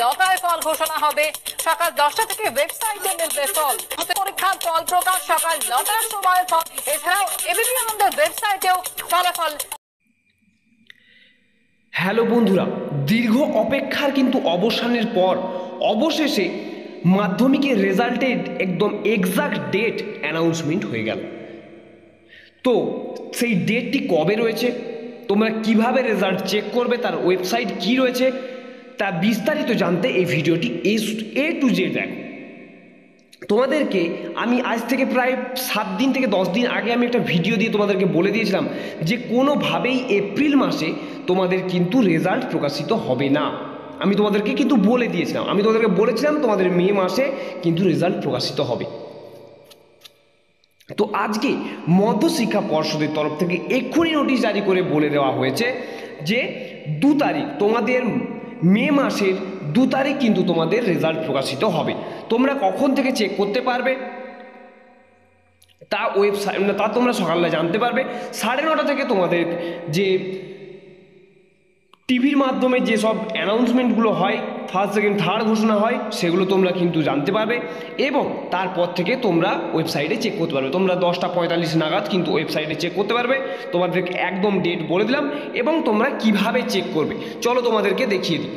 নটায় ফল ঘোষণা হবে। সকাল 10টা থেকে ওয়েবসাইটে মিলবে ফল। পরীক্ষার ফল প্রকাশ সকাল 9টার সময়। এছাড়াও এবিপি আনন্দের ওয়েবসাইটেও ফলাফল। হ্যালো বন্ধুরা, দীর্ঘ অপেক্ষার কিন্তু অবসানের পর অবশেষে মাধ্যমিকের রেজাল্টের একদম এক্সাক্ট ডেট অ্যানাউন্সমেন্ট হয়ে গেল। তো সেই ডেটটি কবে রয়েছে, তোমরা কিভাবে রেজাল্ট চেক করবে, তার ওয়েবসাইট কি রয়েছে, তা বিস্তারিত জানতে এই ভিডিওটি এ টু জেড দেখো। তোমাদেরকে আমি আজ থেকে প্রায় 7 দিন থেকে 10 দিন আগে আমি একটা ভিডিও দিয়ে তোমাদেরকে বলে দিয়েছিলাম যে কোনোভাবেই এপ্রিল মাসে তোমাদের কিন্তু রেজাল্ট প্রকাশিত হবে না। আমি তোমাদেরকে কিন্তু বলে দিয়েছিলাম, আমি তোমাদেরকে বলেছিলাম তোমাদের মে মাসে কিন্তু রেজাল্ট প্রকাশিত হবে। তো আজকে মধ্যশিক্ষা পর্ষদের তরফ থেকে এক্ষুনি নোটিশ জারি করে বলে দেওয়া হয়েছে যে 2 তারিখ তোমাদের মে মাসের 2 তারিখ কিন্তু তোমাদের রেজাল্ট প্রকাশিত হবে। তোমরা কখন থেকে চেক করতে পারবে তা ওয়েবসাইট তা তোমরা সকালে জানতে পারবে। 9:30 থেকে তোমাদের যে টিভির মাধ্যমে যেসব অ্যানাউন্সমেন্টগুলো হয়, ফার্স্ট সেকেন্ড থার্ড ঘোষণা হয়, সেগুলো তোমরা কিন্তু জানতে পারবে এবং তারপর থেকে তোমরা ওয়েবসাইটে চেক করতে পারবে। তোমরা 10:45 নাগাদ কিন্তু ওয়েবসাইটে চেক করতে পারবে। তোমাদেরকে একদম ডেট বলে দিলাম এবং তোমরা কিভাবে চেক করবে চলো তোমাদেরকে দেখিয়ে দিই।